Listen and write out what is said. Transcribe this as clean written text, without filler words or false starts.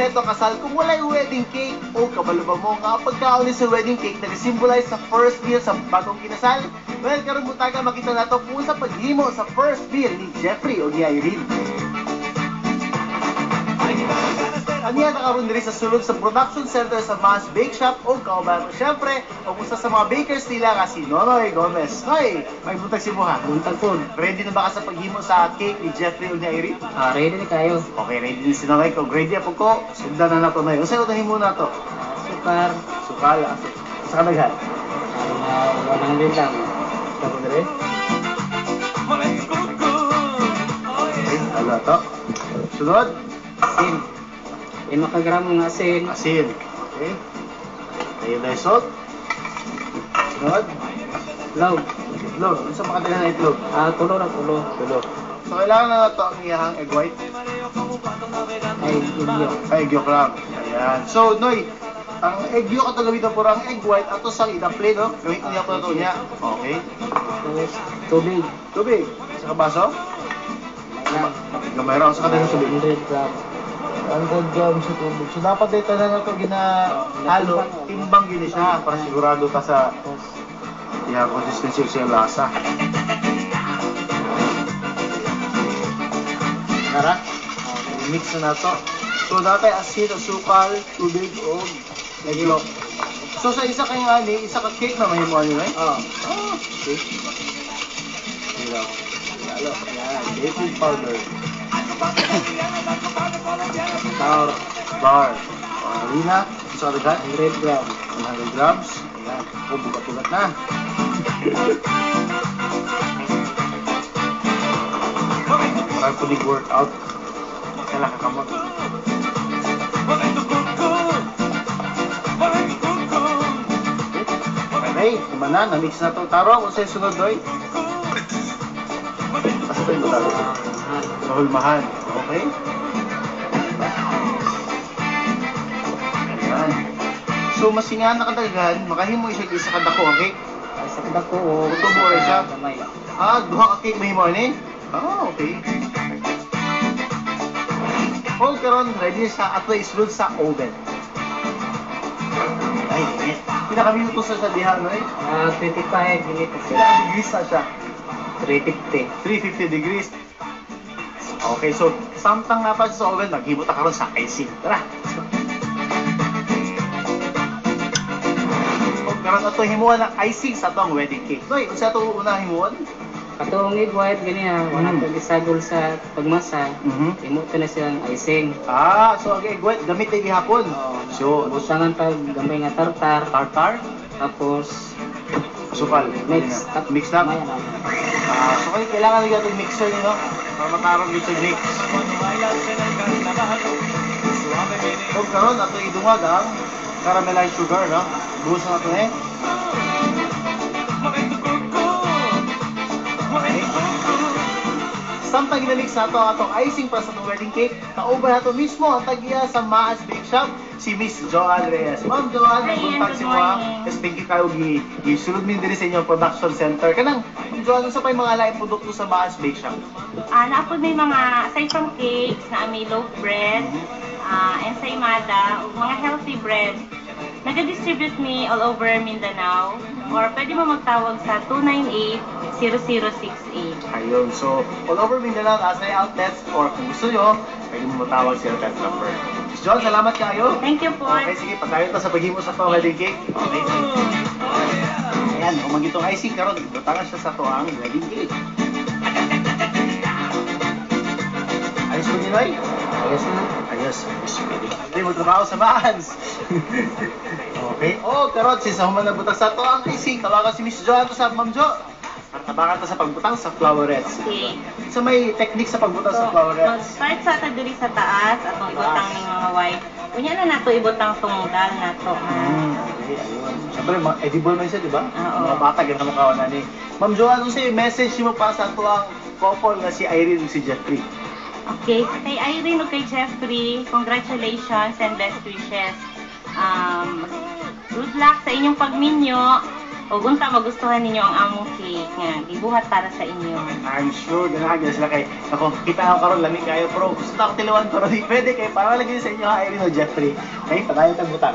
kompleto kasal kung walay wedding cake o kabalo ba mo nga pagkaon sa wedding cake na symbolize sa first meal sa bagong kinasal? Well, karon mo taga makita nato kung sa paghimo sa first meal ni Jeffrey o ni Irene. Aniya nakaroon diri sa sulod sa production center sa Mas Bake Shop o kauban ko syempre o usa sa mga bakers nila nga si Nonoy Gomez. Noy, may buntag si mo ha. Buntag po. Ready na ba ka sa paghimo sa cake ni Jeffrey o ni Irene? Ready na kayo. Okay, ready din si Nonoy ko. Ready po ko. Sundan na nato Noy. Unsa unahin mo na to? Sukar. Sukal. Sa kanaghan? 100 lang. Dapo diri? Okay, ala to. Sunod? Asin. 5 kagramo ng asin. Asin. Okay. Ayun salt. Sunod? Itlog. Itlog. Ano sa makadala na itlog? Tulo na tulo. Tulo. So, kailangan na ito ang iyahang egg white? Ay, yun. Ay, egg yolk lang. Ayan. So, Noy, ang egg yolk ito gamitin po ang egg white ato sa idaple, no? Gamitin niya po ito niya. Okay. Tapos, tubig. Tubig. Sa kabaso? Lang. Gamay raw. Sa kadala tubig. 100 gram. 100 grams sa tubig. So, dapat dito na ito ginahalo. Timbang yun siya para sigurado ka sa consistency sa lasa. Tara, mix na to. So, dati asin, asukal, tubig, o egg-yolk. So, sa isa kang isa ka cake na mahimuan nyo, right? Oo. Okay. Hilo. Halo. Ayan, baking powder. Sour. Bar. Harina. Sa agad? 100 gram. 100 grams. Ayan. O, bukat-bukat na. Parang pulig workout. Kailangan kakamot. Okay, naman na. Na-mix na ito. Taro, kung sa'yo sunod, Doy. Kasi ito yung taro. Sa hulmahan. Okay? Ayan. So, masingahan na kadaghan, makahimo siya isa kadako, okay? Sa kadako o. Tubo rin siya. Gamay. Duha ka cake mahimo ni? Okay. Hold karon ready sa ato isulod sa oven. Ay, pinakaminuto sa diha no eh. 25 minutes. Ilang degrees na siya? 350. 350 degrees. Okay, so samtang nga pa sa oven, maghimo ta karon sa icing. Tara. Hold karon ato himuan ng icing sa atong wedding cake. Noy, unsa ato una himuan? Katong egg white ganyan, wala ko gisagol sa pagmasa. Imo na silang icing. So ang egg white gamit ay gihapon. So, busangan pag gamay nga tartar. Tartar? Tapos sukal. Mix. Mix lang? Maya na. So kailangan nila itong mixer nyo, no? Para matarong dito mix. So karon ato idungag ang caramelized sugar, no? Buhos na ito eh. Samtang ginamix sa atong icing para sa atong wedding cake, kauban nato mismo ang tagiya sa Maas Bake Shop, si Miss Joanne Reyes. Ma'am Joanne, nagbuntag si mo. Yes, thank you kayo gisulod min diri sa inyong production center. Kanang, Ma'am Joanne, sa pa yung mga laing produkto sa Maas Bake Shop? Naapod may mga, aside from cakes, na may loaf bread, ensaymada, ug mga healthy bread. Nag-distribute me all over Mindanao, or pwede mo magtawag sa 298-0068. Ayun, so all over Mindanao, as may outlets, or kung gusto nyo, pwede mo matawag sila that number. Miss John, salamat kayo. Thank you po. Okay, sige, patayo to sa paghimo sa itong wedding cake. Okay, sige. Ayan, kung magitong icing karon, butangan siya sa toang wedding cake. Ayos mo Ninoy? Ayos na. Ayos. Hindi mo trabaho sa Maans. Okay. Karon, since human na butang sa toang icing, tawagan si Miss Jo. Ito sa Ma'am Jo. Tabakan to sa pagbutang sa flowerets. Okay. So may technique sa pagbutang sa flowerets. Mag-start sa tagduri sa taas, atong ibutang ng mga white. Kunya na nato ibutang tungdal nato. Okay, ayun. Siyempre, edible man siya, di ba? Oo. Mga bata, ganun mo kawan na ni. Ma'am Jo, ano sa'yo message mo pa sa toang couple na si Irene at si Jeffrey? Okay. Kay Irene o kay Jeffrey, congratulations and best wishes. Good luck sa inyong pagminyo. ug unta magustuhan ninyo ang among cake nga gibuhat para sa inyo. I'm sure ganahan sila kay ako kita ako karon lami kayo pero gusto na ako tiluan ko ron pwede kay para lagi sa inyo ha Irene o Jeffrey. Okay, patayo tag butang.